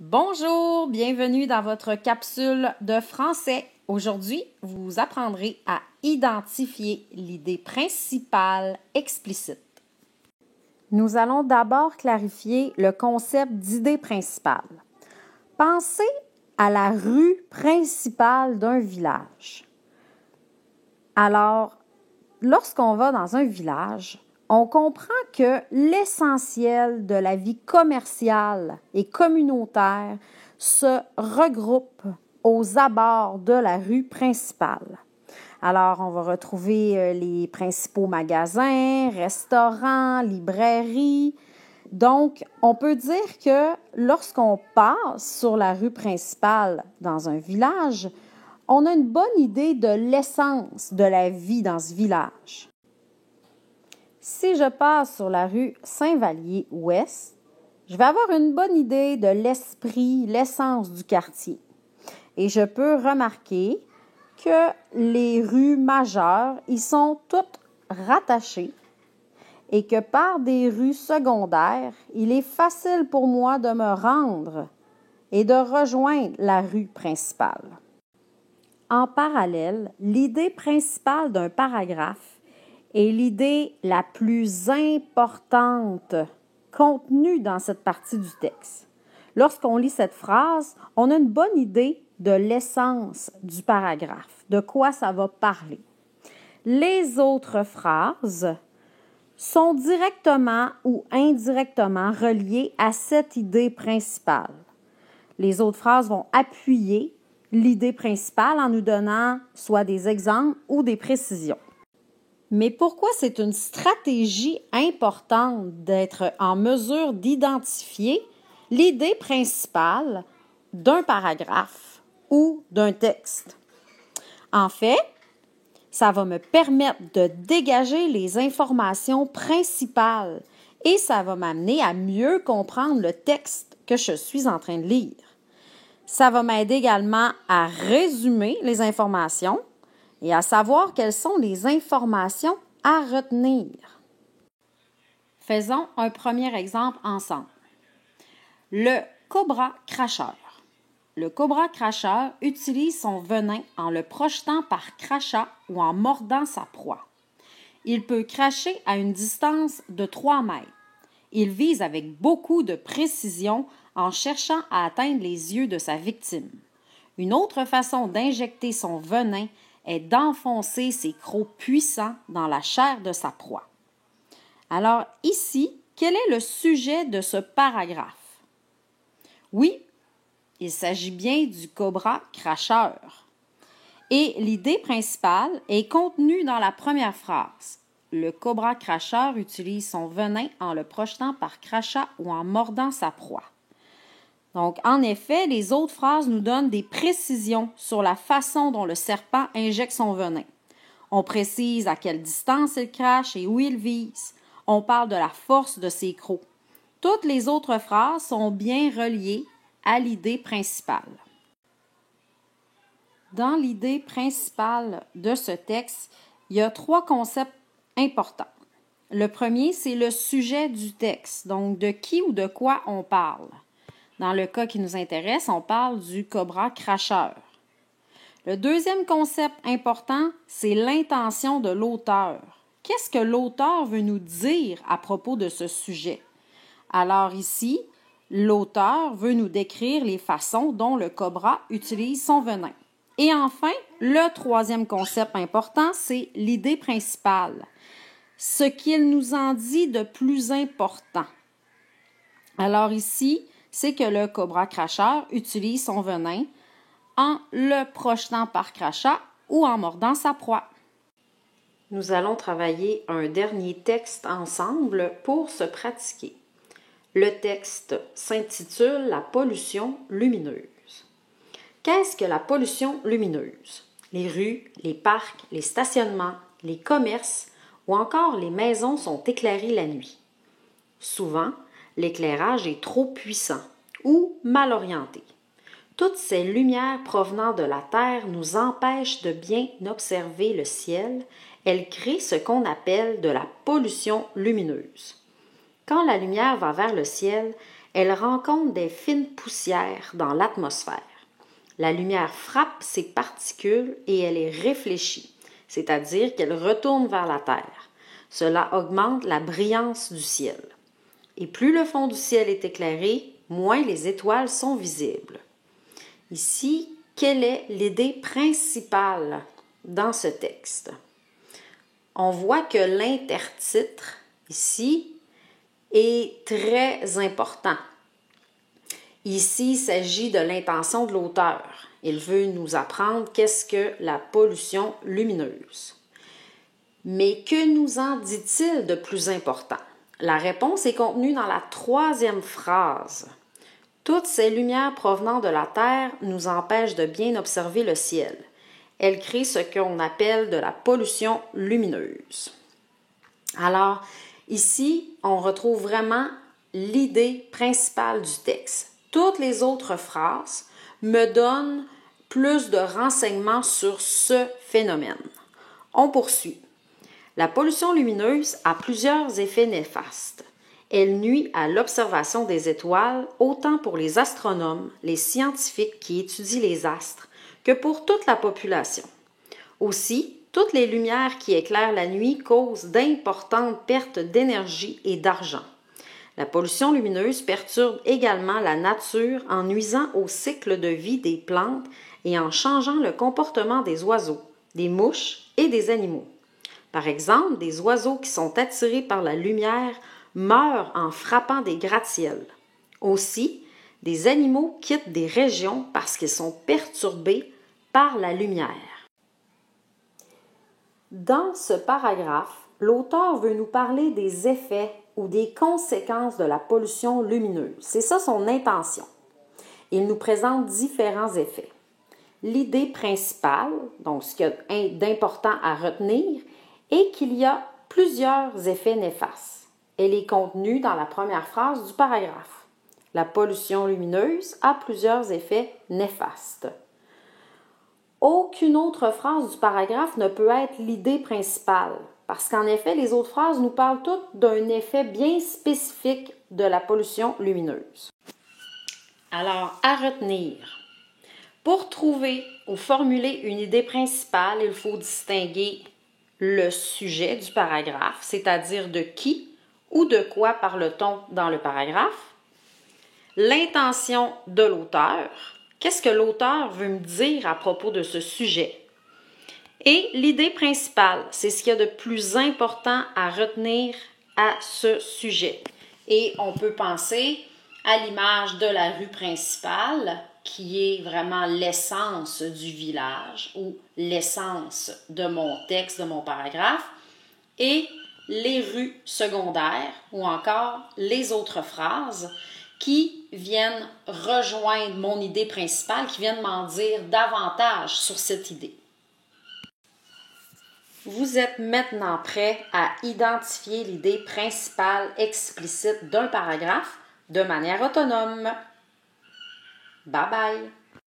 Bonjour, bienvenue dans votre capsule de français. Aujourd'hui, vous apprendrez à identifier l'idée principale explicite. Nous allons d'abord clarifier le concept d'idée principale. Pensez à la rue principale d'un village. Alors, lorsqu'on va dans un village, on comprend que l'essentiel de la vie commerciale et communautaire se regroupe aux abords de la rue principale. Alors, on va retrouver les principaux magasins, restaurants, librairies. Donc, on peut dire que lorsqu'on passe sur la rue principale dans un village, on a une bonne idée de l'essence de la vie dans ce village. Si je passe sur la rue Saint-Vallier-Ouest, je vais avoir une bonne idée de l'esprit, l'essence du quartier. Et je peux remarquer que les rues majeures y sont toutes rattachées et que par des rues secondaires, il est facile pour moi de me rendre et de rejoindre la rue principale. En parallèle, l'idée principale d'un paragraphe est l'idée la plus importante contenue dans cette partie du texte. Lorsqu'on lit cette phrase, on a une bonne idée de l'essence du paragraphe, de quoi ça va parler. Les autres phrases sont directement ou indirectement reliées à cette idée principale. Les autres phrases vont appuyer l'idée principale en nous donnant soit des exemples ou des précisions. Mais pourquoi c'est une stratégie importante d'être en mesure d'identifier l'idée principale d'un paragraphe ou d'un texte? En fait, ça va me permettre de dégager les informations principales et ça va m'amener à mieux comprendre le texte que je suis en train de lire. Ça va m'aider également à résumer les informations et à savoir quelles sont les informations à retenir. Faisons un premier exemple ensemble. Le cobra cracheur. Le cobra cracheur utilise son venin en le projetant par crachat ou en mordant sa proie. Il peut cracher à une distance de 3 mètres. Il vise avec beaucoup de précision en cherchant à atteindre les yeux de sa victime. Une autre façon d'injecter son venin est d'enfoncer ses crocs puissants dans la chair de sa proie. Alors ici, quel est le sujet de ce paragraphe? Oui, il s'agit bien du cobra cracheur. Et l'idée principale est contenue dans la première phrase. Le cobra cracheur utilise son venin en le projetant par crachat ou en mordant sa proie. Donc, en effet, les autres phrases nous donnent des précisions sur la façon dont le serpent injecte son venin. On précise à quelle distance il crache et où il vise. On parle de la force de ses crocs. Toutes les autres phrases sont bien reliées à l'idée principale. Dans l'idée principale de ce texte, il y a 3 concepts importants. Le premier, c'est le sujet du texte, donc de qui ou de quoi on parle. Dans le cas qui nous intéresse, on parle du cobra cracheur. Le deuxième concept important, c'est l'intention de l'auteur. Qu'est-ce que l'auteur veut nous dire à propos de ce sujet? Alors ici, l'auteur veut nous décrire les façons dont le cobra utilise son venin. Et enfin, le troisième concept important, c'est l'idée principale. Ce qu'il nous en dit de plus important. Alors ici, c'est que le cobra cracheur utilise son venin en le projetant par crachat ou en mordant sa proie. Nous allons travailler un dernier texte ensemble pour se pratiquer. Le texte s'intitule « La pollution lumineuse ». Qu'est-ce que la pollution lumineuse? Les rues, les parcs, les stationnements, les commerces ou encore les maisons sont éclairées la nuit. Souvent, l'éclairage est trop puissant ou mal orienté. Toutes ces lumières provenant de la Terre nous empêchent de bien observer le ciel. Elles créent ce qu'on appelle de la pollution lumineuse. Quand la lumière va vers le ciel, Elle rencontre des fines poussières dans l'atmosphère. La lumière frappe ces particules et elle est réfléchie, c'est-à-dire qu'elle retourne vers la Terre. Cela augmente la brillance du ciel. Et plus le fond du ciel est éclairé, moins les étoiles sont visibles. Ici, quelle est l'idée principale dans ce texte? On voit que l'intertitre, ici, est très important. Ici, il s'agit de l'intention de l'auteur. Il veut nous apprendre qu'est-ce que la pollution lumineuse. Mais que nous en dit-il de plus important? La réponse est contenue dans la 3e phrase. Toutes ces lumières provenant de la Terre nous empêchent de bien observer le ciel. Elles créent ce qu'on appelle de la pollution lumineuse. Alors, ici, on retrouve vraiment l'idée principale du texte. Toutes les autres phrases me donnent plus de renseignements sur ce phénomène. On poursuit. La pollution lumineuse a plusieurs effets néfastes. Elle nuit à l'observation des étoiles autant pour les astronomes, les scientifiques qui étudient les astres, que pour toute la population. Aussi, toutes les lumières qui éclairent la nuit causent d'importantes pertes d'énergie et d'argent. La pollution lumineuse perturbe également la nature en nuisant au cycle de vie des plantes et en changeant le comportement des oiseaux, des mouches et des animaux. Par exemple, des oiseaux qui sont attirés par la lumière meurent en frappant des gratte-ciels. Aussi, des animaux quittent des régions parce qu'ils sont perturbés par la lumière. Dans ce paragraphe, l'auteur veut nous parler des effets ou des conséquences de la pollution lumineuse. C'est ça son intention. Il nous présente différents effets. L'idée principale, donc ce qu'il y a d'important à retenir, est qu'il y a plusieurs effets néfastes. Elle est contenue dans la première phrase du paragraphe. La pollution lumineuse a plusieurs effets néfastes. Aucune autre phrase du paragraphe ne peut être l'idée principale, parce qu'en effet, les autres phrases nous parlent toutes d'un effet bien spécifique de la pollution lumineuse. Alors, à retenir. Pour trouver ou formuler une idée principale, il faut distinguer le sujet du paragraphe, c'est-à-dire de qui ou de quoi parle-t-on dans le paragraphe, l'intention de l'auteur, qu'est-ce que l'auteur veut me dire à propos de ce sujet, et l'idée principale, c'est ce qu'il y a de plus important à retenir à ce sujet. Et on peut penser à l'image de la rue principale, qui est vraiment l'essence du village ou l'essence de mon texte, de mon paragraphe, et les rues secondaires ou encore les autres phrases qui viennent rejoindre mon idée principale, qui viennent m'en dire davantage sur cette idée. Vous êtes maintenant prêt à identifier l'idée principale explicite d'un paragraphe de manière autonome. Bye bye!